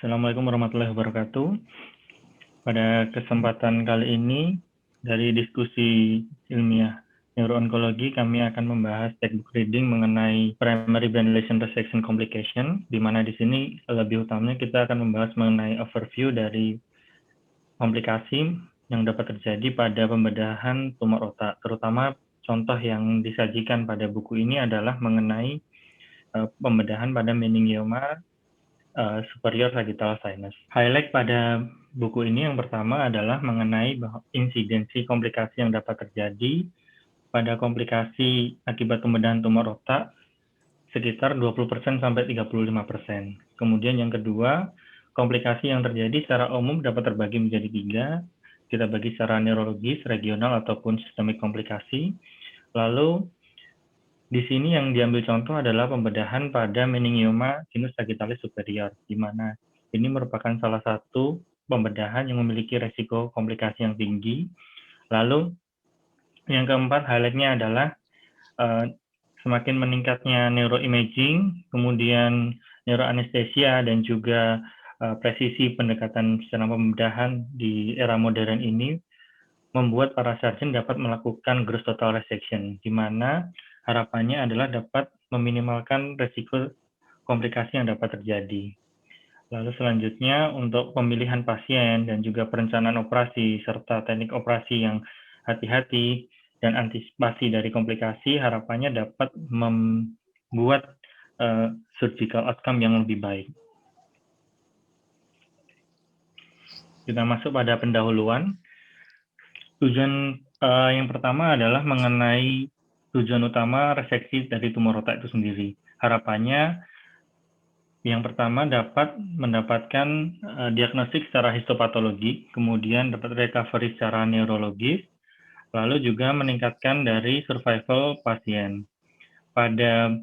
Assalamualaikum warahmatullahi wabarakatuh. Pada kesempatan kali ini, dari diskusi ilmiah neuroonkologi, kami akan membahas textbook reading mengenai primary brain lesion resection complication, di mana di sini lebih utamanya kita akan membahas mengenai overview dari komplikasi yang dapat terjadi pada pembedahan tumor otak, terutama contoh yang disajikan pada buku ini adalah mengenai pembedahan pada meningioma superior sagittal sinus. Highlight pada buku ini yang pertama adalah mengenai insidensi komplikasi yang dapat terjadi pada komplikasi akibat pembedahan tumor otak sekitar 20% sampai 35%. Kemudian yang kedua, komplikasi yang terjadi secara umum dapat terbagi menjadi 3. Kita bagi secara neurologis, regional, ataupun sistemik komplikasi. Lalu di sini yang diambil contoh adalah pembedahan pada meningioma sinus sagittalis superior, di mana ini merupakan salah satu pembedahan yang memiliki resiko komplikasi yang tinggi. Lalu yang keempat, highlight-nya adalah semakin meningkatnya neuroimaging, kemudian neuroanestesia, dan juga presisi pendekatan secara pembedahan di era modern ini membuat para surgeon dapat melakukan gross total resection, di mana harapannya adalah dapat meminimalkan resiko komplikasi yang dapat terjadi. Lalu selanjutnya untuk pemilihan pasien dan juga perencanaan operasi serta teknik operasi yang hati-hati dan antisipasi dari komplikasi harapannya dapat membuat surgical outcome yang lebih baik. Kita masuk pada pendahuluan. Tujuan yang pertama adalah mengenai tujuan utama reseksi dari tumor otak itu sendiri. Harapannya yang pertama dapat mendapatkan diagnostik secara histopatologi, kemudian dapat recovery secara neurologis, lalu juga meningkatkan dari survival pasien. Pada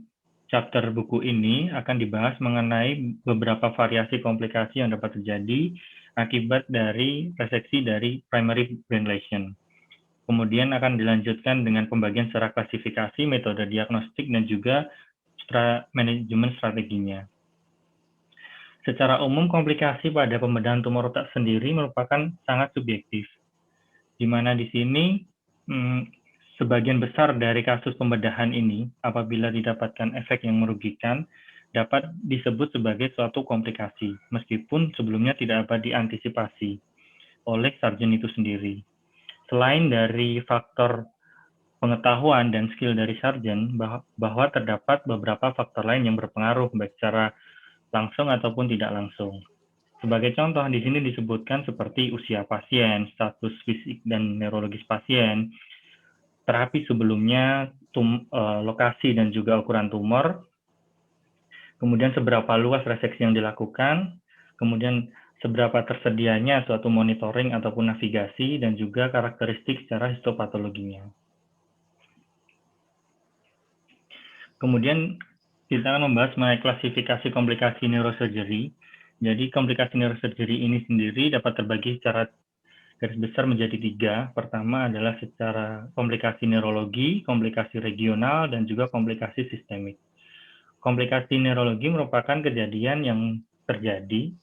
chapter buku ini akan dibahas mengenai beberapa variasi komplikasi yang dapat terjadi akibat dari reseksi dari primary brain lesion. Kemudian akan dilanjutkan dengan pembagian secara klasifikasi, metode diagnostik, dan juga manajemen strateginya. Secara umum, komplikasi pada pembedahan tumor otak sendiri merupakan sangat subjektif, di mana di sini sebagian besar dari kasus pembedahan ini, apabila didapatkan efek yang merugikan, dapat disebut sebagai suatu komplikasi, meskipun sebelumnya tidak dapat diantisipasi oleh sarjan itu sendiri. Selain dari faktor pengetahuan dan skill dari sarjan, bahwa terdapat beberapa faktor lain yang berpengaruh baik secara langsung ataupun tidak langsung. Sebagai contoh, di sini disebutkan seperti usia pasien, status fisik dan neurologis pasien, terapi sebelumnya, lokasi dan juga ukuran tumor, kemudian seberapa luas reseksi yang dilakukan, kemudian seberapa tersedianya suatu monitoring ataupun navigasi, dan juga karakteristik secara histopatologinya. Kemudian kita akan membahas mengenai klasifikasi komplikasi neurosurgery. Jadi komplikasi neurosurgery ini sendiri dapat terbagi secara garis besar menjadi 3. Pertama adalah secara komplikasi neurologi, komplikasi regional, dan juga komplikasi sistemik. Komplikasi neurologi merupakan kejadian yang terjadi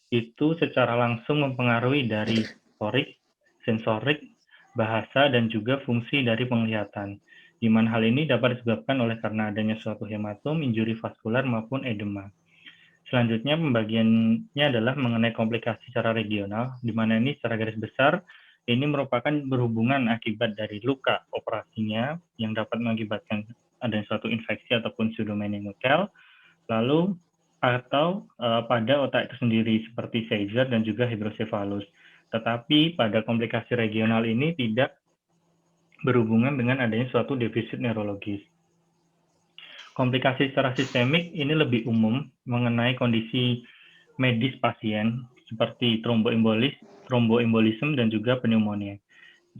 itu secara langsung mempengaruhi dari sensorik, bahasa, dan juga fungsi dari penglihatan. Di mana hal ini dapat disebabkan oleh karena adanya suatu hematom, injuri vaskular, maupun edema. Selanjutnya pembagiannya adalah mengenai komplikasi secara regional, di mana ini secara garis besar, ini merupakan berhubungan akibat dari luka operasinya yang dapat mengakibatkan adanya suatu infeksi ataupun pseudomeningeal, lalu atau pada otak itu sendiri seperti seizure dan juga hidrosefalus. Tetapi pada komplikasi regional ini tidak berhubungan dengan adanya suatu defisit neurologis. Komplikasi secara sistemik ini lebih umum mengenai kondisi medis pasien seperti tromboembolisme dan juga pneumonia.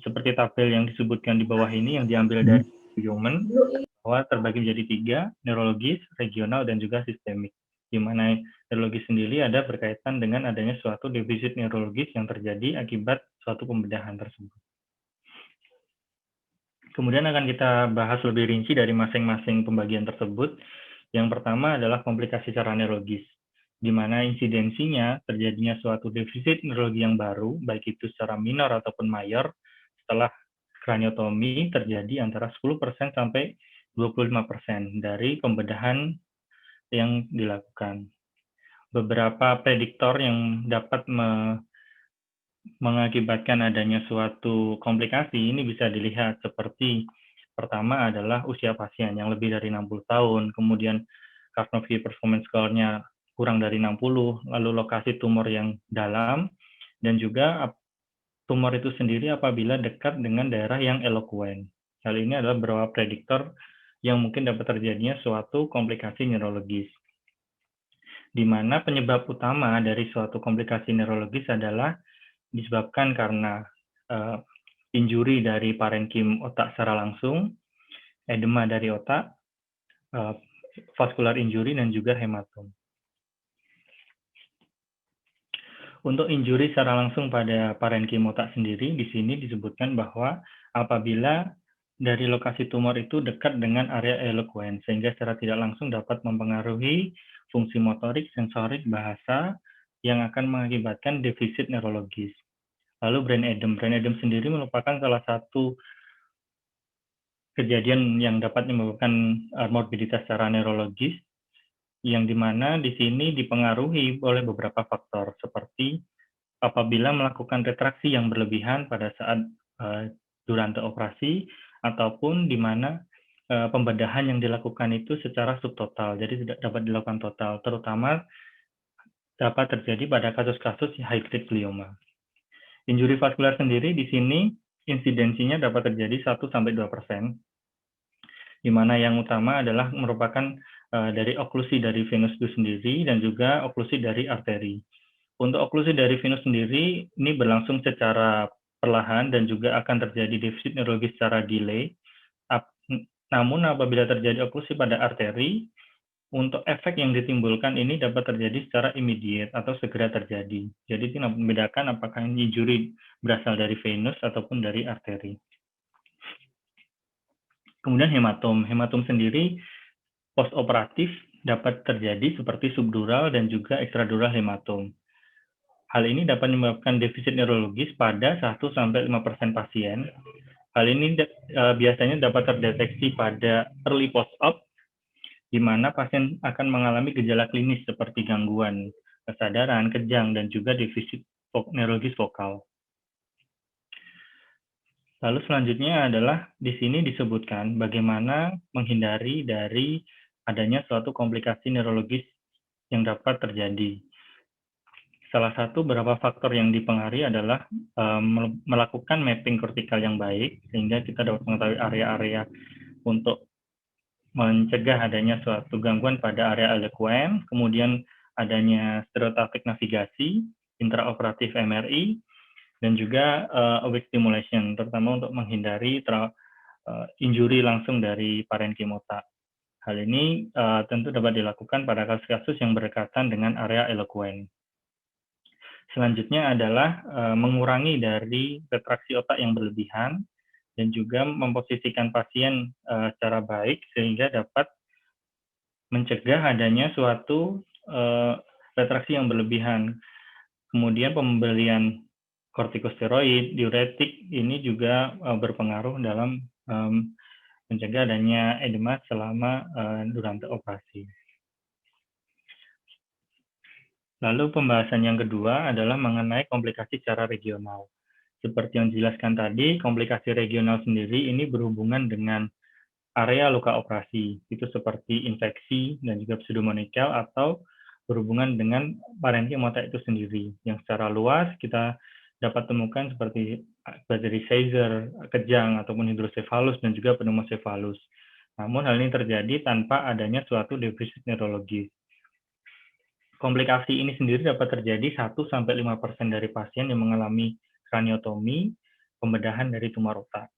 Seperti tabel yang disebutkan di bawah ini yang diambil dari Human, bahwa terbagi menjadi 3, neurologis, regional, dan juga sistemik. Di mana neurologis sendiri ada berkaitan dengan adanya suatu defisit neurologis yang terjadi akibat suatu pembedahan tersebut. Kemudian akan kita bahas lebih rinci dari masing-masing pembagian tersebut. Yang pertama adalah komplikasi secara neurologis. di mana insidensinya terjadinya suatu defisit neurologi yang baru, baik itu secara minor ataupun mayor, setelah kraniotomi terjadi antara 10% sampai 25% dari pembedahan yang dilakukan. Beberapa prediktor yang dapat mengakibatkan adanya suatu komplikasi ini bisa dilihat seperti pertama adalah usia pasien yang lebih dari 60 tahun, kemudian Karnovy Performance Score-nya kurang dari 60, lalu lokasi tumor yang dalam, dan juga tumor itu sendiri apabila dekat dengan daerah yang elokuen. Hal ini adalah beberapa prediktor yang mungkin dapat terjadinya suatu komplikasi neurologis. Di mana penyebab utama dari suatu komplikasi neurologis adalah disebabkan karena injuri dari parenkim otak secara langsung, edema dari otak, vascular injury, dan juga hematom. Untuk injuri secara langsung pada parenkim otak sendiri, di sini disebutkan bahwa apabila dari lokasi tumor itu dekat dengan area elokuen, sehingga secara tidak langsung dapat mempengaruhi fungsi motorik, sensorik, bahasa, yang akan mengakibatkan defisit neurologis. Lalu brain edem. Brain edem sendiri merupakan salah satu kejadian yang dapat menyebabkan morbiditas secara neurologis, yang dimana di sini dipengaruhi oleh beberapa faktor, seperti apabila melakukan retraksi yang berlebihan pada saat durante operasi, ataupun di mana pembedahan yang dilakukan itu secara subtotal, jadi tidak dapat dilakukan total, terutama dapat terjadi pada kasus-kasus high-grade glioma. Injuri vaskular sendiri di sini insidensinya dapat terjadi 1-2%, di mana yang utama adalah merupakan dari oklusi dari venus itu sendiri dan juga oklusi dari arteri. Untuk oklusi dari venus sendiri, ini berlangsung secara perlahan dan juga akan terjadi defisit neurologis secara delay. Namun apabila terjadi oklusi pada arteri, untuk efek yang ditimbulkan ini dapat terjadi secara immediate atau segera terjadi. Jadi tidak membedakan apakah injury berasal dari venus ataupun dari arteri. Kemudian hematom. Hematom sendiri postoperatif dapat terjadi seperti subdural dan juga ekstradural hematom. Hal ini dapat menyebabkan defisit neurologis pada 1-5% pasien. Hal ini biasanya dapat terdeteksi pada early post-op, di mana pasien akan mengalami gejala klinis seperti gangguan kesadaran, kejang, dan juga defisit neurologis vokal. Lalu selanjutnya adalah di sini disebutkan bagaimana menghindari dari adanya suatu komplikasi neurologis yang dapat terjadi. Salah satu beberapa faktor yang dipengaruhi adalah melakukan mapping kortikal yang baik, sehingga kita dapat mengetahui area-area untuk mencegah adanya suatu gangguan pada area elokuen, kemudian adanya stereotactic navigasi, intraoperatif MRI, dan juga awake stimulation, terutama untuk menghindari injuri langsung dari parenkim otak. Hal ini tentu dapat dilakukan pada kasus-kasus yang berdekatan dengan area elokuen. Selanjutnya adalah mengurangi dari retraksi otak yang berlebihan dan juga memposisikan pasien secara baik sehingga dapat mencegah adanya suatu retraksi yang berlebihan. Kemudian pemberian kortikosteroid, diuretik ini juga berpengaruh dalam mencegah adanya edema selama durante operasi. Lalu pembahasan yang kedua adalah mengenai komplikasi secara regional. Seperti yang dijelaskan tadi, komplikasi regional sendiri ini berhubungan dengan area luka operasi, itu seperti infeksi dan juga pseudomonical atau berhubungan dengan parenkim otak itu sendiri. Yang secara luas kita dapat temukan seperti dari seizure, kejang, ataupun hidrosefalus dan juga pneumosefalus. Namun hal ini terjadi tanpa adanya suatu defisit neurologis. Komplikasi ini sendiri dapat terjadi 1-5% dari pasien yang mengalami kraniotomi, pembedahan dari tumor otak.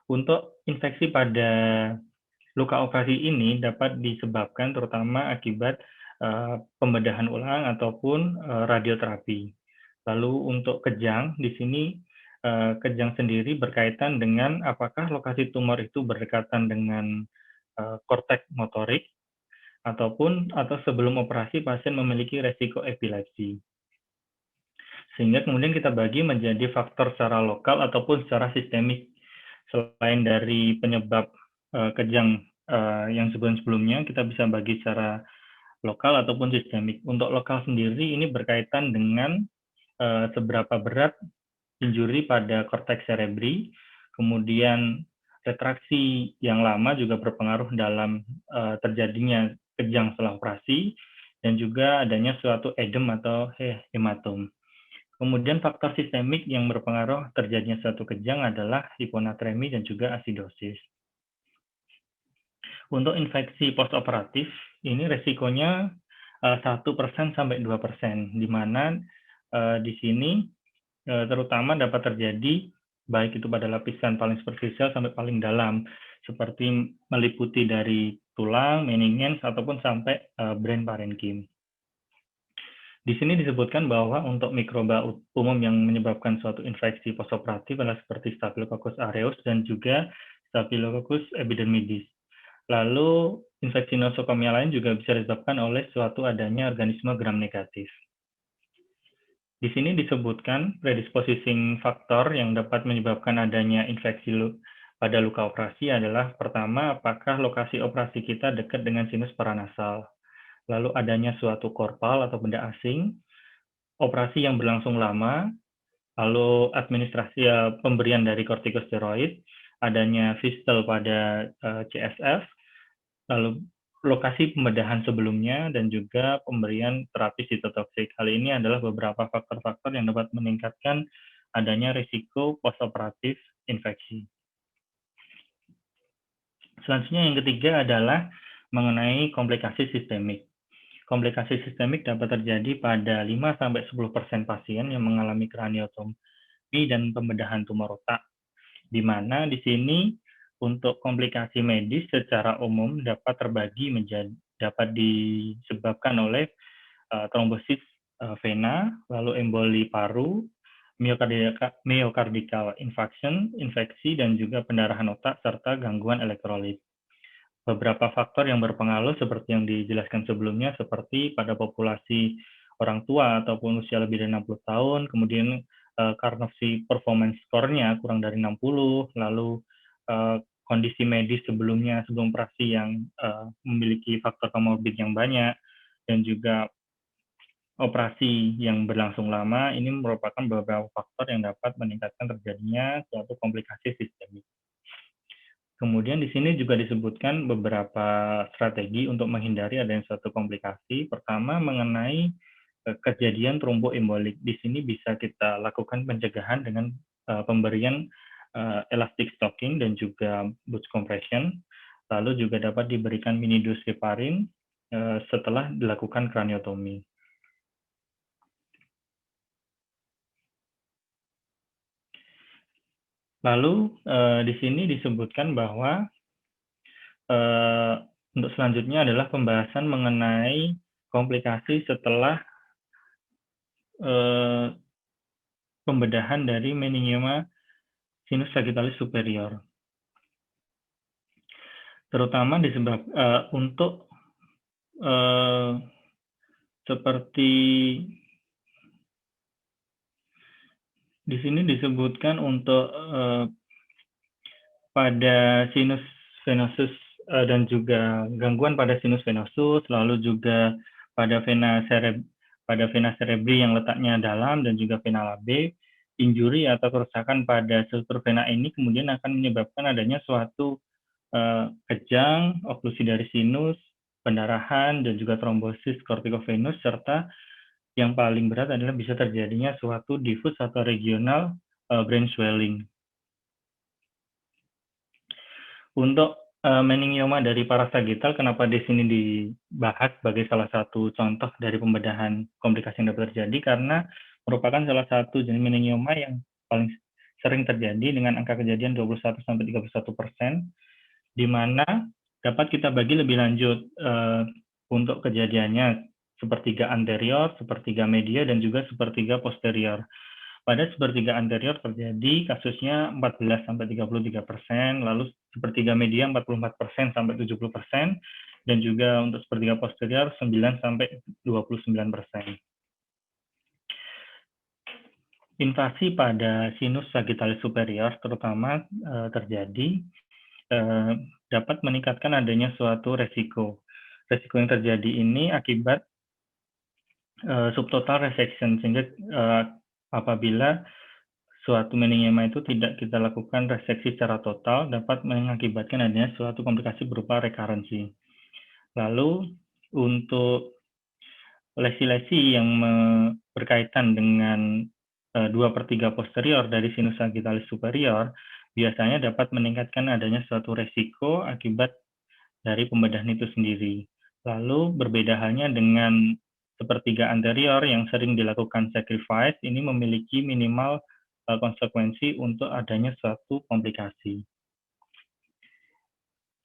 Untuk infeksi pada luka operasi ini dapat disebabkan terutama akibat pembedahan ulang ataupun radioterapi. Lalu untuk kejang, di sini kejang sendiri berkaitan dengan apakah lokasi tumor itu berdekatan dengan korteks motorik atau sebelum operasi pasien memiliki resiko epilepsi. Sehingga kemudian kita bagi menjadi faktor secara lokal ataupun secara sistemik. Selain dari penyebab kejang yang sebelum-sebelumnya, kita bisa bagi secara lokal ataupun sistemik. Untuk lokal sendiri ini berkaitan dengan seberapa berat injuri pada korteks cerebri, kemudian retraksi yang lama juga berpengaruh dalam terjadinya kejang setelah operasi, dan juga adanya suatu edem atau hematom. Kemudian faktor sistemik yang berpengaruh terjadinya suatu kejang adalah hiponatremi dan juga asidosis. Untuk infeksi postoperatif, ini resikonya 1% sampai 2%, di mana di sini terutama dapat terjadi baik itu pada lapisan paling superficial sampai paling dalam, seperti meliputi dari tulang, meninges, ataupun sampai brain parenchyma. Di sini disebutkan bahwa untuk mikroba umum yang menyebabkan suatu infeksi postoperatif adalah seperti Staphylococcus aureus dan juga Staphylococcus epidermidis. Lalu infeksi nosokomia lain juga bisa disebabkan oleh suatu adanya organisme gram negatif. Di sini disebutkan predisposing faktor yang dapat menyebabkan adanya infeksi pada luka operasi adalah pertama, apakah lokasi operasi kita dekat dengan sinus paranasal. Lalu adanya suatu korpal atau benda asing, operasi yang berlangsung lama, lalu administrasi pemberian dari kortikosteroid, adanya fistel pada CSF, lalu lokasi pembedahan sebelumnya, dan juga pemberian terapi sitotoksik. Hal ini adalah beberapa faktor-faktor yang dapat meningkatkan adanya risiko postoperatif infeksi. Selanjutnya yang ketiga adalah mengenai komplikasi sistemik. Komplikasi sistemik dapat terjadi pada 5-10% pasien yang mengalami kraniotomi dan pembedahan tumor otak, di mana di sini untuk komplikasi medis secara umum dapat terbagi dapat disebabkan oleh trombosis vena, lalu emboli paru, myocardial infarction, infeksi, dan juga pendarahan otak serta gangguan elektrolit. Beberapa faktor yang berpengaruh seperti yang dijelaskan sebelumnya, seperti pada populasi orang tua ataupun usia lebih dari 60 tahun, kemudian Karnofsky performance score-nya kurang dari 60, lalu kondisi medis sebelum operasi yang memiliki faktor komorbid yang banyak, dan juga operasi yang berlangsung lama, ini merupakan beberapa faktor yang dapat meningkatkan terjadinya suatu komplikasi sistemik. Kemudian di sini juga disebutkan beberapa strategi untuk menghindari adanya suatu komplikasi. Pertama, mengenai kejadian tromboembolik. Di sini bisa kita lakukan pencegahan dengan pemberian elastic stocking dan juga boots compression. Lalu juga dapat diberikan mini dose heparin setelah dilakukan kraniotomi. Lalu di sini disebutkan bahwa untuk selanjutnya adalah pembahasan mengenai komplikasi setelah pembedahan dari meningioma sinus sagittalis superior. Terutama untuk seperti di sini disebutkan untuk pada sinus venosus dan juga gangguan pada sinus venosus, lalu juga pada vena cerebri yang letaknya dalam dan juga vena labe, injuri atau kerusakan pada struktur vena ini kemudian akan menyebabkan adanya suatu kejang, oklusi dari sinus, pendarahan, dan juga trombosis kortikovenus, serta yang paling berat adalah bisa terjadinya suatu diffuse atau regional brain swelling. Untuk meningioma dari parasagittal, kenapa di sini dibahas sebagai salah satu contoh dari pembedahan komplikasi yang dapat terjadi, karena merupakan salah satu jenis meningioma yang paling sering terjadi dengan angka kejadian 21-31%, di mana dapat kita bagi lebih lanjut untuk kejadiannya sepertiga anterior, sepertiga media, dan juga sepertiga posterior. Pada sepertiga anterior terjadi kasusnya 14-33%, lalu sepertiga media 44% sampai 70%, dan juga untuk sepertiga posterior 9 sampai 29%. Invasi pada sinus sagittalis superior terutama terjadi dapat meningkatkan adanya suatu resiko. Resiko yang terjadi ini akibat subtotal resection, sehingga apabila suatu meningioma itu tidak kita lakukan reseksi secara total, dapat mengakibatkan adanya suatu komplikasi berupa rekarensi. Lalu untuk lesi-lesi yang berkaitan dengan 2/3 posterior dari sinus sagittalis superior, biasanya dapat meningkatkan adanya suatu resiko akibat dari pembedahan itu sendiri. Lalu berbeda halnya dengan sepertiga anterior yang sering dilakukan sacrifice, ini memiliki minimal konsekuensi untuk adanya suatu komplikasi.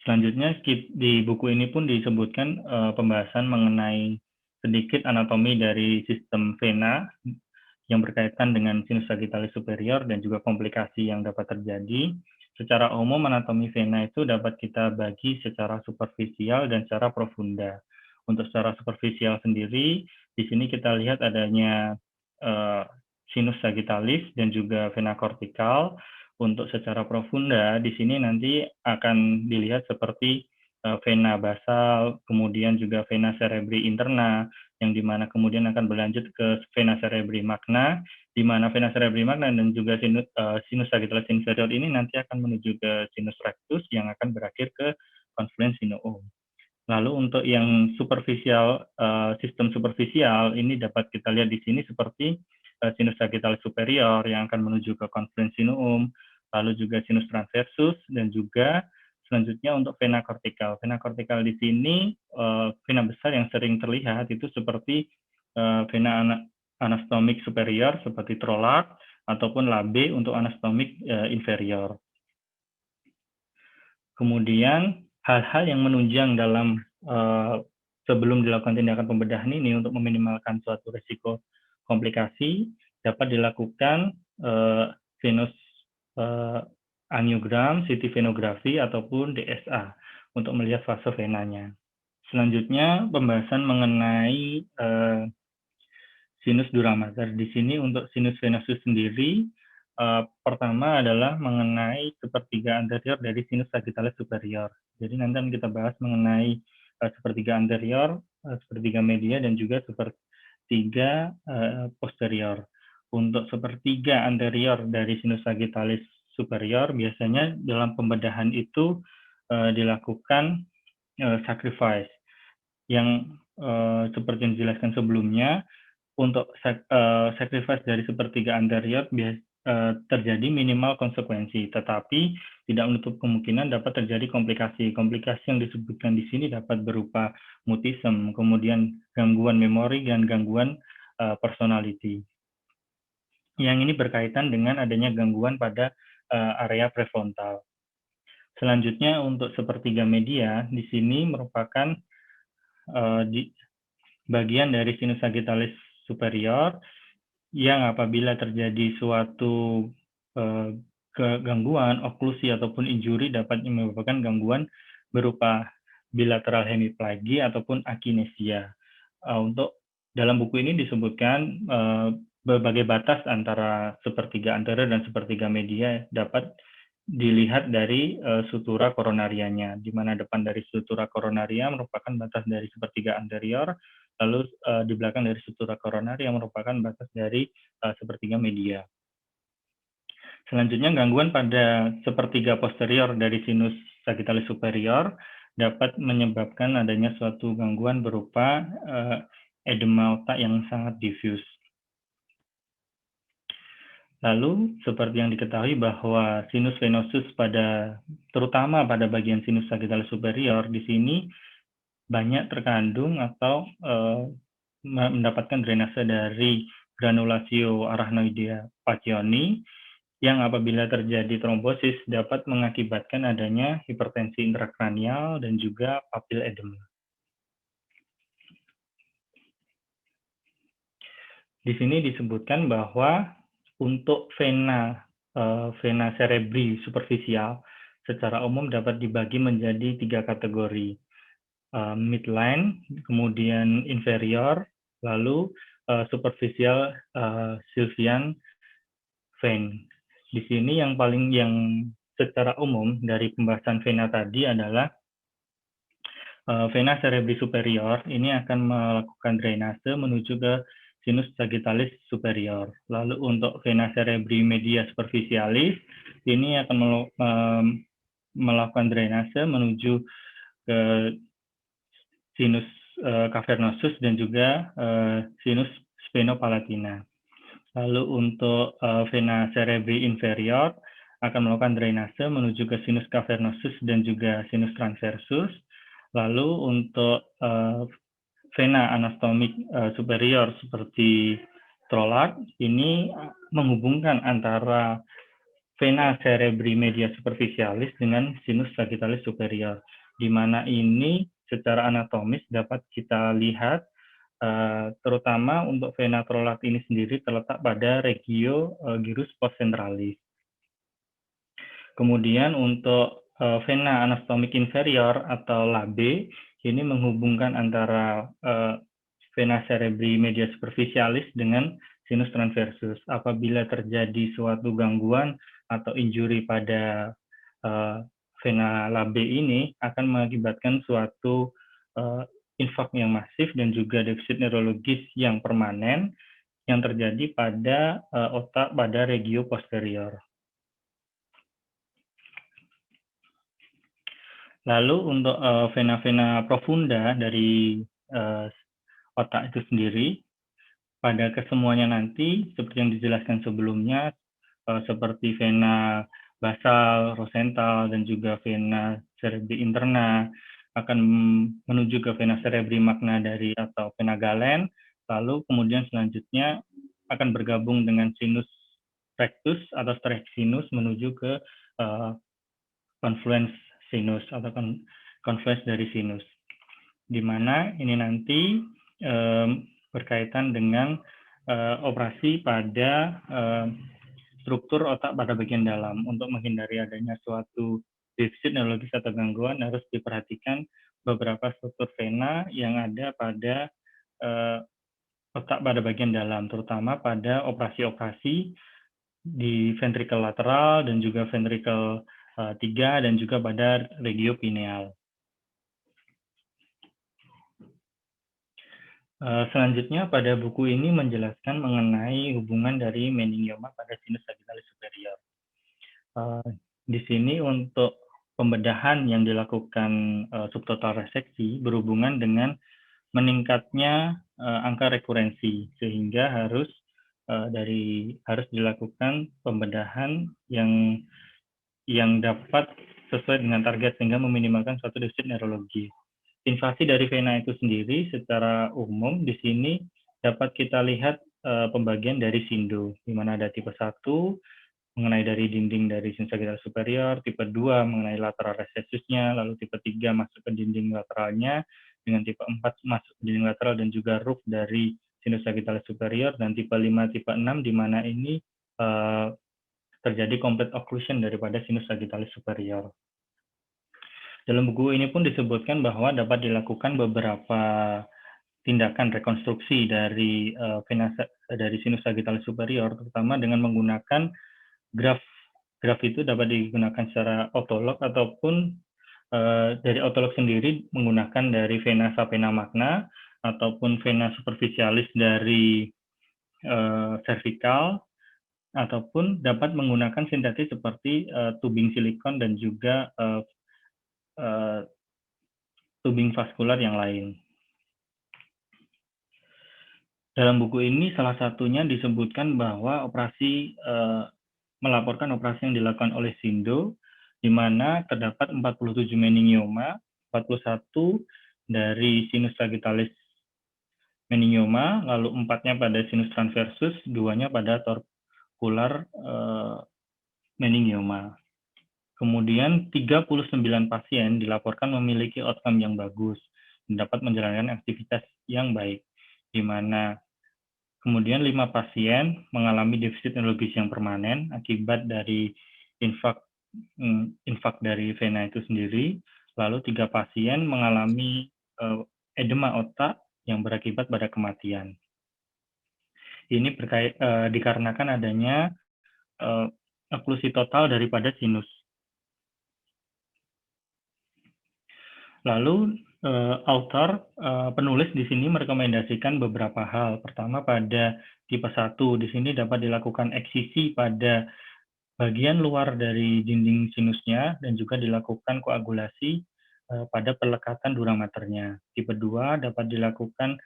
Selanjutnya di buku ini pun disebutkan pembahasan mengenai sedikit anatomi dari sistem vena yang berkaitan dengan sinus sagittalis superior dan juga komplikasi yang dapat terjadi. Secara umum anatomi vena itu dapat kita bagi secara superficial dan secara profunda. Untuk secara superficial sendiri, di sini kita lihat adanya sinus sagittalis dan juga vena kortikal. Untuk secara profunda, di sini nanti akan dilihat seperti vena basal, kemudian juga vena cerebri interna, yang dimana kemudian akan berlanjut ke vena cerebri magna, di mana vena cerebri magna dan juga sinus sagittalis inferior ini nanti akan menuju ke sinus rectus yang akan berakhir ke confluens sinoum. Lalu untuk yang superficial, sistem superficial ini dapat kita lihat di sini seperti sinus sagittalis superior yang akan menuju ke confluens sinoum, lalu juga sinus transversus, dan juga selanjutnya untuk vena kortikal. Vena kortikal di sini, vena besar yang sering terlihat itu seperti vena anastomik superior seperti trolak, ataupun labe untuk anastomik inferior. Kemudian hal-hal yang menunjang dalam sebelum dilakukan tindakan pembedahan ini untuk meminimalkan suatu risiko komplikasi dapat dilakukan venous angiogram, CT venografi, ataupun DSA untuk melihat fase venanya. Selanjutnya pembahasan mengenai sinus dura mater. Di sini untuk sinus venosus sendiri, pertama adalah mengenai sepertiga anterior dari sinus sagittalis superior. Jadi nanti kita bahas mengenai sepertiga anterior, sepertiga media, dan juga sepertiga posterior. Untuk sepertiga anterior dari sinus sagittalis superior, biasanya dalam pembedahan itu dilakukan sacrifice, yang seperti yang dijelaskan sebelumnya. Untuk sacrifice dari sepertiga anterior terjadi minimal konsekuensi, tetapi tidak menutup kemungkinan dapat terjadi komplikasi. Komplikasi yang disebutkan di sini dapat berupa mutisme, kemudian gangguan memori, dan gangguan personality. Yang ini berkaitan dengan adanya gangguan pada area prefrontal. Selanjutnya untuk sepertiga media, di sini merupakan bagian dari sinus sagittalis superior yang apabila terjadi suatu gangguan, oklusi ataupun injury dapat menyebabkan gangguan berupa bilateral hemiplagi ataupun akinesia. Untuk dalam buku ini disebutkan berbagai batas antara sepertiga anterior dan sepertiga media dapat dilihat dari sutura koronarianya, di mana depan dari sutura koronaria merupakan batas dari sepertiga anterior, lalu di belakang dari sutura koronaria merupakan batas dari sepertiga media. Selanjutnya, gangguan pada sepertiga posterior dari sinus sagittalis superior dapat menyebabkan adanya suatu gangguan berupa edema otak yang sangat diffuse. Lalu, seperti yang diketahui bahwa sinus venosus terutama pada bagian sinus sagittalis superior, di sini banyak terkandung atau mendapatkan drainase dari granulatio arachnoidea pacchioni, yang apabila terjadi trombosis dapat mengakibatkan adanya hipertensi intrakranial dan juga papil edema. Di sini disebutkan bahwa untuk vena cerebri superficial secara umum dapat dibagi menjadi 3 kategori. midline, kemudian inferior, lalu superficial Sylvian vein. Di sini yang secara umum dari pembahasan vena tadi adalah vena cerebri superior ini akan melakukan drainase menuju ke sinus sagittalis superior. Lalu untuk vena cerebri media superficialis ini akan melakukan drainase menuju ke sinus cavernosus dan juga sinus sphenopalatina. Lalu untuk vena cerebri inferior akan melakukan drainase menuju ke sinus cavernosus dan juga sinus transversus. Lalu untuk vena anastomik superior seperti Trollard ini menghubungkan antara vena cerebri media superficialis dengan sinus sagittalis superior, di mana ini secara anatomis dapat kita lihat terutama untuk vena Trollard ini sendiri terletak pada regio gyrus postcentralis. Kemudian untuk vena anastomik inferior atau labe ini menghubungkan antara vena cerebri media superficialis dengan sinus transversus. Apabila terjadi suatu gangguan atau injury pada vena labe ini akan mengakibatkan suatu infark yang masif dan juga defisit neurologis yang permanen yang terjadi pada otak pada regio posterior. Lalu untuk vena-vena profunda dari otak itu sendiri, pada kesemuanya nanti seperti yang dijelaskan sebelumnya, seperti vena basal, rosental, dan juga vena cerebri interna, akan menuju ke vena cerebri magna dari atau vena galen, lalu kemudian selanjutnya akan bergabung dengan sinus rectus atau stretch sinus menuju ke confluence sinus atau confluence dari sinus, di mana ini nanti berkaitan dengan operasi pada struktur otak pada bagian dalam. Untuk menghindari adanya suatu defisit neurologis atau gangguan, harus diperhatikan beberapa struktur vena yang ada pada otak pada bagian dalam, terutama pada operasi-operasi di ventricle lateral dan juga ventricle 3 dan juga pada regio pineal. Selanjutnya pada buku ini menjelaskan mengenai hubungan dari meningioma pada sinus sagittalis superior. Di sini untuk pembedahan yang dilakukan subtotal reseksi berhubungan dengan meningkatnya angka rekurensi, sehingga harus dilakukan pembedahan yang dapat sesuai dengan target sehingga meminimalkan suatu defisit neurologi. Invasi dari vena itu sendiri secara umum di sini dapat kita lihat pembagian dari sindo, di mana ada tipe 1 mengenai dari dinding dari sinus sagittalis superior, tipe 2 mengenai lateral recessusnya, lalu tipe 3 masuk ke dinding lateralnya, dengan tipe 4 masuk ke dinding lateral dan juga roof dari sinus sagittalis superior, dan tipe 5, tipe 6 di mana ini terjadi complete occlusion daripada sinus sagittalis superior. Dalam buku ini pun disebutkan bahwa dapat dilakukan beberapa tindakan rekonstruksi dari dari sinus sagittalis superior, terutama dengan menggunakan graf. Graf itu dapat digunakan secara autolog ataupun dari autolog sendiri menggunakan dari vena sapena magna ataupun vena superficialis dari cervical, ataupun dapat menggunakan sintetis seperti tubing silikon dan juga tubing vaskular yang lain. Dalam buku ini salah satunya disebutkan bahwa melaporkan operasi yang dilakukan oleh Sindo, di mana terdapat 47 meningioma, 41 dari sinus sagittalis meningioma, lalu 4-nya pada sinus transversus, 2-nya pada torcular meningioma. Kemudian 39 pasien dilaporkan memiliki outcome yang bagus, dapat menjalankan aktivitas yang baik, di mana kemudian 5 pasien mengalami defisit neurologis yang permanen akibat dari infark dari vena itu sendiri, lalu 3 pasien mengalami edema otak yang berakibat pada kematian. Ini dikarenakan adanya oklusi total daripada sinus. Lalu penulis di sini merekomendasikan beberapa hal. Pertama, pada tipe 1 di sini dapat dilakukan eksisi pada bagian luar dari dinding sinusnya dan juga dilakukan koagulasi pada pelekatan dura maternya. Tipe 2 dapat dilakukan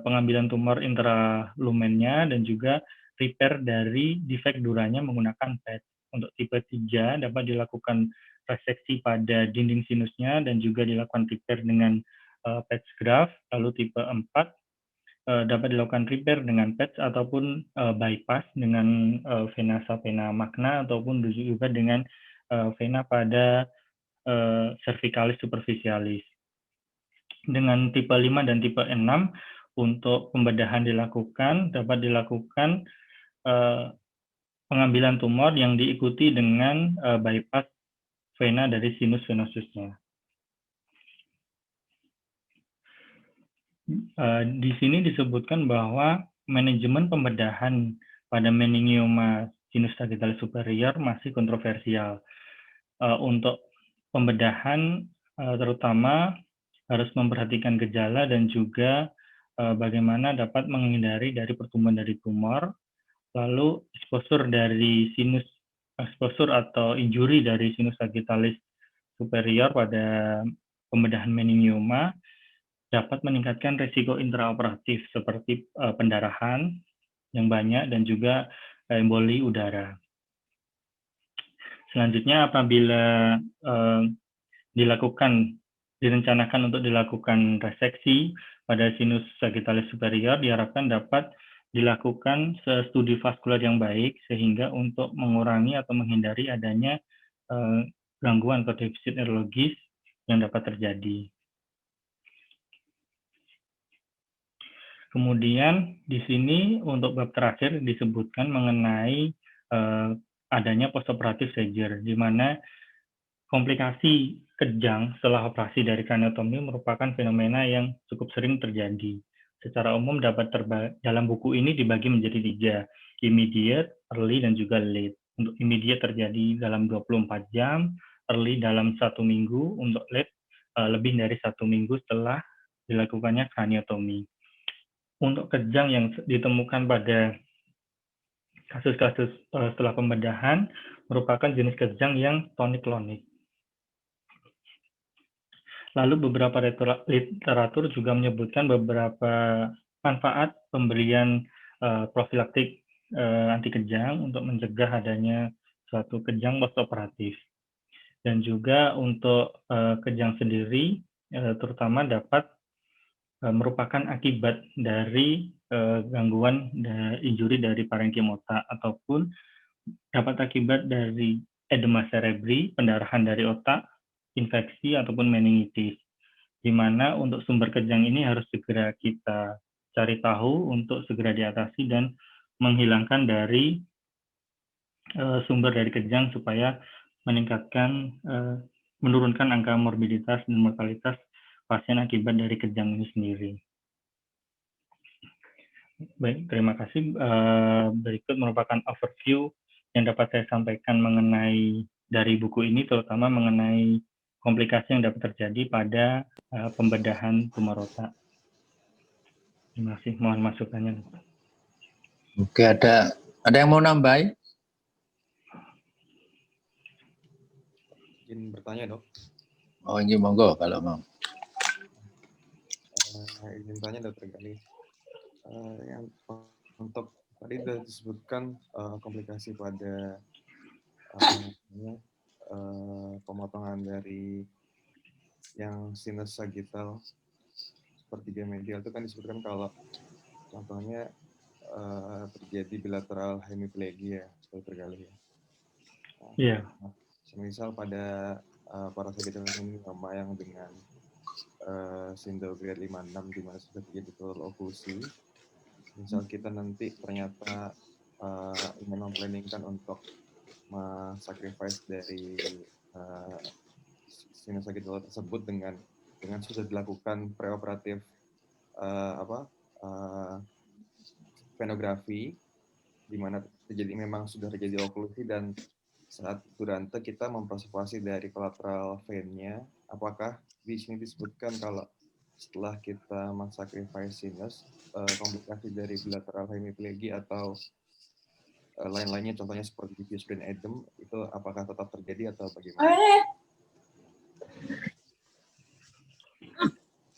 pengambilan tumor intralumennya dan juga repair dari defek duranya menggunakan patch. Untuk tipe 3 dapat dilakukan reseksi pada dinding sinusnya dan juga dilakukan repair dengan patch graft. Lalu tipe 4 dapat dilakukan repair dengan patch ataupun bypass dengan vena sapena magna ataupun juga dengan vena pada cervicalis superficialis. Dengan tipe 5 dan tipe 6 untuk pembedahan dapat dilakukan pengambilan tumor yang diikuti dengan bypass vena dari sinus venosusnya. Di sini disebutkan bahwa manajemen pembedahan pada meningioma sinus sagittalis superior masih kontroversial. Untuk pembedahan terutama harus memperhatikan gejala dan juga bagaimana dapat menghindari dari pertumbuhan dari tumor, lalu exposure atau injury dari sinus sagittalis superior pada pembedahan meningioma dapat meningkatkan risiko intraoperatif seperti pendarahan yang banyak dan juga emboli udara. Selanjutnya, apabila direncanakan untuk dilakukan reseksi pada sinus sagittalis superior, diharapkan dapat dilakukan studi vaskular yang baik sehingga untuk mengurangi atau menghindari adanya gangguan atau defisit neurologis yang dapat terjadi. Kemudian di sini untuk bab terakhir disebutkan mengenai adanya postoperatif seizure, di mana komplikasi kejang setelah operasi dari kraniotomi merupakan fenomena yang cukup sering terjadi. Secara umum dalam buku ini dibagi menjadi 3, immediate, early, dan juga late. Untuk immediate terjadi dalam 24 jam, early dalam 1 minggu, untuk late lebih dari 1 minggu setelah dilakukannya kraniotomi. Untuk kejang yang ditemukan pada kasus-kasus setelah pembedahan merupakan jenis kejang yang tonik-klonik. Lalu beberapa literatur juga menyebutkan beberapa manfaat pemberian profilaktik anti kejang untuk mencegah adanya suatu kejang postoperatif. Dan juga untuk kejang sendiri terutama dapat merupakan akibat dari gangguan injuri dari parenkim otak ataupun dapat akibat dari edema cerebri, pendarahan dari otak, infeksi ataupun meningitis, di mana untuk sumber kejang ini harus segera kita cari tahu untuk segera diatasi dan menghilangkan dari sumber dari kejang supaya menurunkan angka morbiditas dan mortalitas pasien akibat dari kejang ini sendiri. Baik, terima kasih. Berikut merupakan overview yang dapat saya sampaikan mengenai dari buku ini, terutama mengenai komplikasi yang dapat terjadi pada pembedahan tumor otak. Terima kasih. Mohon masukannya. Oke, ada yang mau nambahin? Izin bertanya, Dok. Oh, ini monggo kalau mau. Izin tanya, Dr. Gali. Yang untuk tadi sudah disebutkan komplikasi pada pemotongan dari yang sinus sagittal sepertiga medial itu kan disebutkan kalau contohnya terjadi bilateral hemiplegia seperti tergali ya. Iya. Semisal pada para sagittal meningioma yang dengan sindrom grade 5-6 di mana sudah terjadi total oklusi. Misal kita nanti ternyata ingin memplanningkan untuk sacrifice dari sinus sagital tersebut dengan dengan sudah dilakukan preoperatif venografi, di mana memang sudah terjadi oklusi, dan saat durante kita memprosepasi dari collateral vein-nya, apakah di sini disebutkan kalau setelah kita mensacrifice sinus, komplikasi dari bilateral hemiplegia atau lain-lainnya, contohnya seperti diffuse brain edema, itu apakah tetap terjadi atau bagaimana?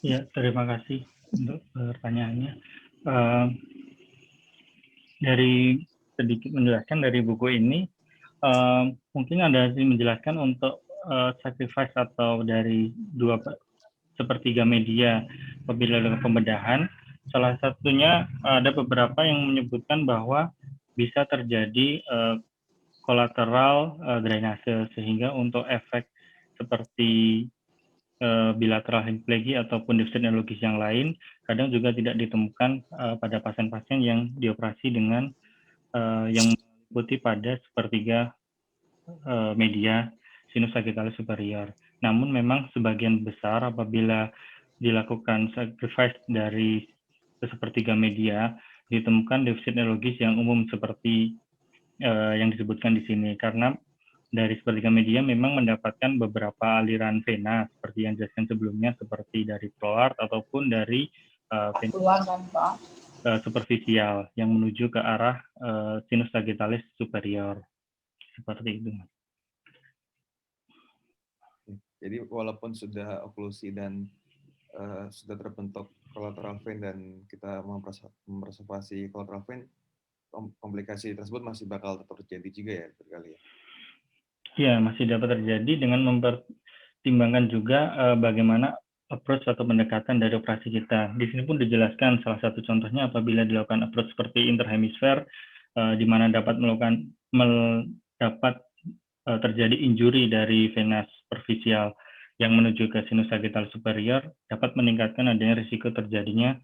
Ya, terima kasih untuk pertanyaannya. Dari sedikit menjelaskan dari buku ini, mungkin ada menjelaskan untuk sacrifice atau dari sepertiga media apabila dengan pembedahan. Salah satunya ada beberapa yang menyebutkan bahwa bisa terjadi kolateral drainase, sehingga untuk efek seperti bilateral hemiplegia ataupun defisit neurologis yang lain kadang juga tidak ditemukan pada pasien-pasien yang dioperasi dengan yang meliputi pada sepertiga media sinus sagittalis superior. Namun memang sebagian besar apabila dilakukan sacrifice dari sepertiga media ditemukan defisit neurologis yang umum seperti yang disebutkan di sini, karena dari sepertiga media memang mendapatkan beberapa aliran vena seperti yang dijelaskan sebelumnya, seperti dari troart ataupun dari vena superficial yang menuju ke arah sinus sagittalis superior, seperti itu. Jadi walaupun sudah oklusi dan sudah terbentuk collateral vein dan kita mempreservasi collateral vein, komplikasi tersebut masih bakal tetap terjadi juga ya berkali ya? Ya, masih dapat terjadi dengan mempertimbangkan juga bagaimana approach atau pendekatan dari operasi kita. Di sini pun dijelaskan salah satu contohnya apabila dilakukan approach seperti interhemisfer, di mana dapat terjadi injury dari vena superficial yang menuju ke sinus sagittalis superior, dapat meningkatkan adanya risiko terjadinya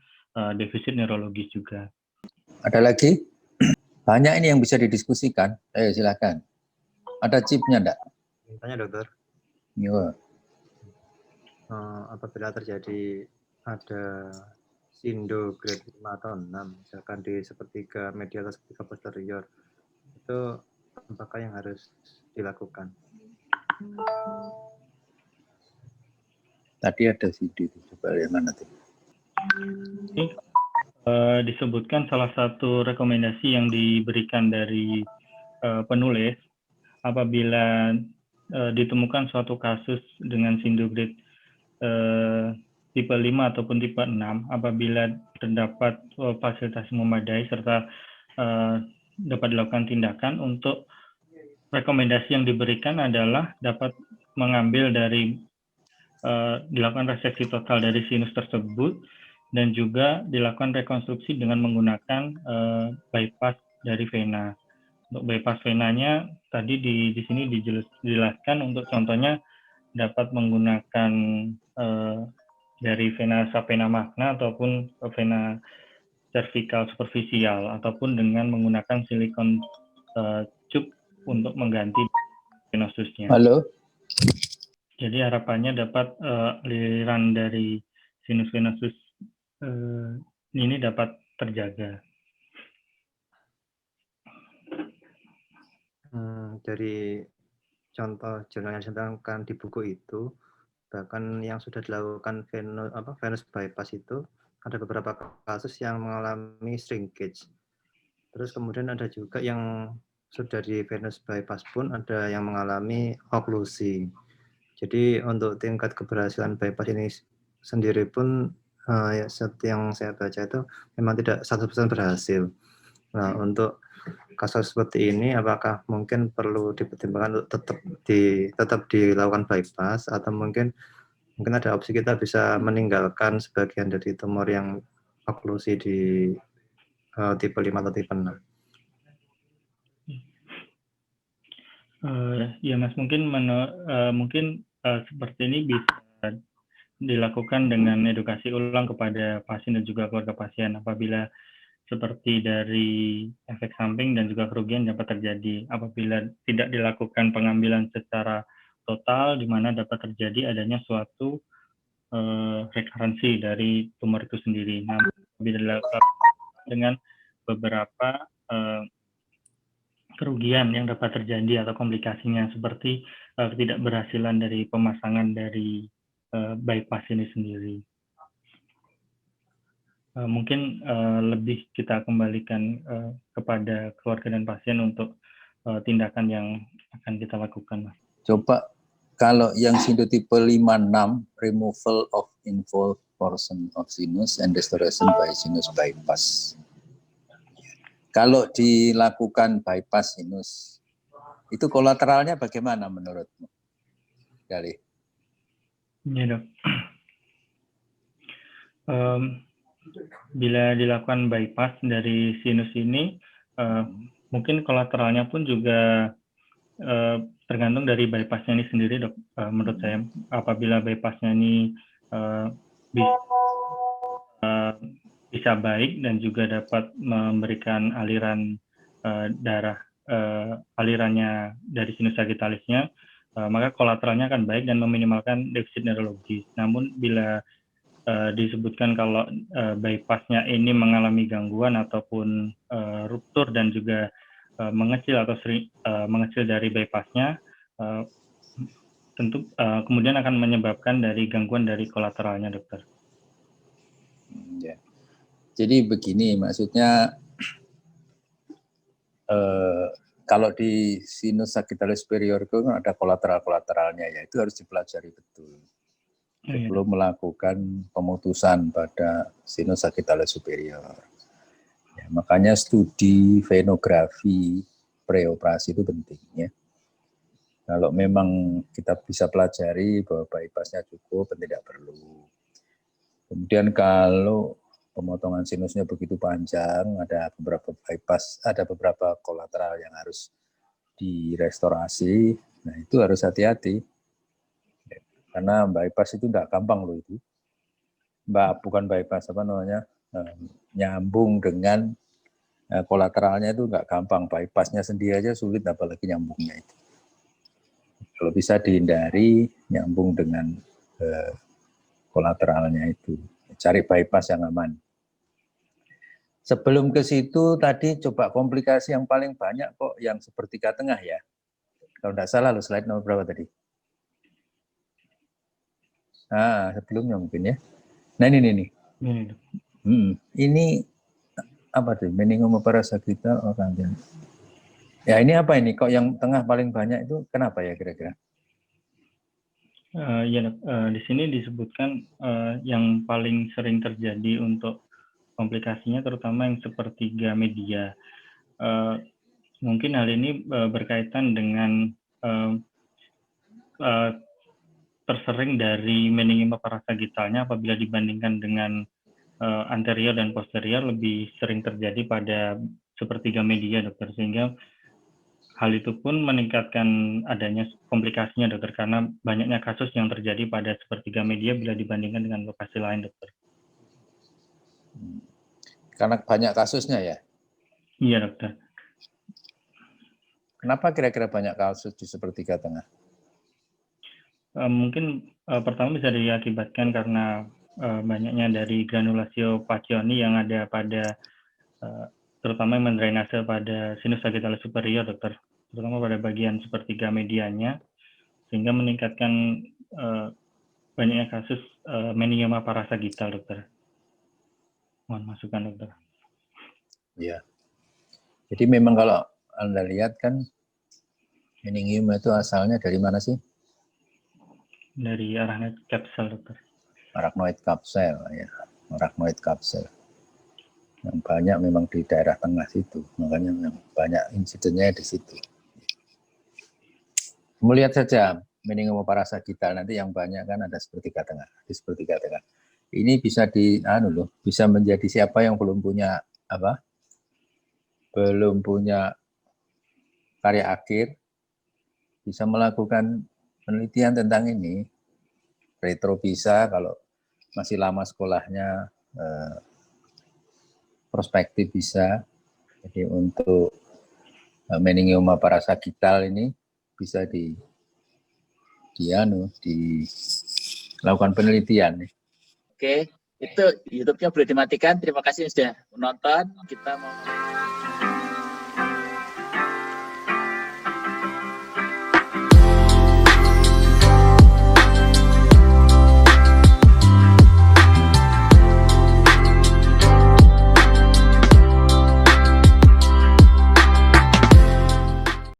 defisit neurologis juga. Ada lagi? Banyak ini yang bisa didiskusikan. Ayo silakan. Ada chipnya enggak? Tanya dokter. Iya. Apabila terjadi ada sindo grade 5 atau 6, misalkan di sepertiga medial atau sepertiga posterior, itu apakah yang harus dilakukan? Tadi ada sindo itu, coba yang mana tuh? Disebutkan salah satu rekomendasi yang diberikan dari penulis apabila ditemukan suatu kasus dengan sindo grade tipe 5 ataupun tipe 6, apabila terdapat fasilitas memadai serta dapat dilakukan tindakan, untuk rekomendasi yang diberikan adalah dapat mengambil dari dilakukan reseksi total dari sinus tersebut dan juga dilakukan rekonstruksi dengan menggunakan bypass dari vena. Untuk bypass venanya tadi di sini dijelaskan untuk contohnya dapat menggunakan dari vena sapena magna ataupun vena cervical superficial, ataupun dengan menggunakan silikon tube untuk mengganti venosusnya. Halo. Jadi harapannya dapat aliran dari sinus venosus ini dapat terjaga. Dari contoh jurnal yang disampaikan di buku itu, bahkan yang sudah dilakukan venous bypass itu, ada beberapa kasus yang mengalami shrinkage. Terus kemudian ada juga yang sudah di venous bypass pun ada yang mengalami oklusi. Jadi untuk tingkat keberhasilan bypass ini sendiri pun yang saya baca itu memang tidak 100% berhasil. Nah, untuk kasus seperti ini, apakah mungkin perlu dipertimbangkan untuk tetap dilakukan bypass, atau mungkin ada opsi kita bisa meninggalkan sebagian dari tumor yang oklusi di tipe 5 atau tipe 6? Ya Mas, mungkin seperti ini bisa dilakukan dengan edukasi ulang kepada pasien dan juga keluarga pasien apabila seperti dari efek samping dan juga kerugian dapat terjadi apabila tidak dilakukan pengambilan secara total, di mana dapat terjadi adanya suatu rekarensi dari tumor itu sendiri. Namun bila dilakukan dengan beberapa kerugian yang dapat terjadi atau komplikasinya seperti ketidakberhasilan dari pemasangan dari bypass ini sendiri. Mungkin lebih kita kembalikan kepada keluarga dan pasien untuk tindakan yang akan kita lakukan. Coba kalau yang sindotipe 56, removal of involved portion of sinus and restoration by sinus bypass. Kalau dilakukan bypass sinus, itu kolateralnya bagaimana menurutmu? Gali. Ya, Dok. Bila dilakukan bypass dari sinus ini, mungkin kolateralnya pun juga tergantung dari bypassnya ini sendiri, Dok. Menurut saya, apabila bypassnya ini bisa baik dan juga dapat memberikan aliran darah, alirannya dari sinus sagittalisnya, maka kolateralnya akan baik dan meminimalkan defisit neurologis. Namun bila disebutkan kalau bypassnya ini mengalami gangguan ataupun ruptur dan juga mengecil atau mengecil dari bypassnya, tentu kemudian akan menyebabkan dari gangguan dari kolateralnya, dokter. Ya. Jadi begini, maksudnya kalau di sinus sagittalis superior itu ada kolateral-kolateralnya, ya itu harus dipelajari betul sebelum melakukan pemutusan pada sinus sagittalis superior. Ya, makanya studi venografi preoperasi itu penting, ya. Kalau memang kita bisa pelajari bahwa bypassnya cukup, tidak perlu. Kemudian kalau pemotongan sinusnya begitu panjang, ada beberapa bypass, ada beberapa kolateral yang harus direstorasi. Nah, itu harus hati-hati. Karena bypass itu tidak gampang loh itu. Bukan bypass, apa namanya, nyambung dengan kolateralnya itu nggak gampang. Bypassnya sendiri aja sulit, apalagi nyambungnya itu. Kalau bisa dihindari, nyambung dengan kolateralnya itu. Cari bypass yang aman. Sebelum ke situ tadi coba komplikasi yang paling banyak kok yang sepertiga tengah ya. Kalau tidak salah lo slide nomor berapa tadi? Nah, sebelumnya mungkin ya. Nah ini. Ini apa tuh? Meningioma parasagital orang. Ya ini apa ini? Kok yang tengah paling banyak itu kenapa ya kira-kira? Di sini disebutkan yang paling sering terjadi untuk komplikasinya terutama yang sepertiga media. Mungkin hal ini berkaitan dengan tersering dari meningioma parasagitalnya apabila dibandingkan dengan anterior dan posterior lebih sering terjadi pada sepertiga media, dokter, sehingga hal itu pun meningkatkan adanya komplikasinya, dokter, karena banyaknya kasus yang terjadi pada sepertiga media bila dibandingkan dengan lokasi lain, dokter. Karena banyak kasusnya ya? Iya, dokter. Kenapa kira-kira banyak kasus di sepertiga tengah? Mungkin pertama bisa diakibatkan karena banyaknya dari granulasio pacioni yang ada pada terutama yang mendrainase pada sinus sagittalis superior, dokter, terutama pada bagian sepertiga medianya, sehingga meningkatkan banyaknya kasus meningioma parasagital, dokter. Mohon masukan, dokter. Ya. Jadi memang kalau Anda lihat kan meningioma itu asalnya dari mana sih? Dari arachnoid capsule, dokter. Arachnoid capsule, ya. Arachnoid capsule. Yang banyak memang di daerah tengah situ, makanya yang banyak insidennya di situ. Melihat saja meningioma parasagital nanti yang banyak kan ada sepertiga tengah, di sepertiga tengah. Ini bisa bisa menjadi siapa yang belum punya belum punya karya akhir, bisa melakukan penelitian tentang ini. Retro bisa kalau masih lama sekolahnya, prospektif bisa. Jadi untuk meningioma parasagital ini bisa lakukan penelitian. Oke, itu YouTube-nya boleh dimatikan. Terima kasih sudah menonton. Kita mau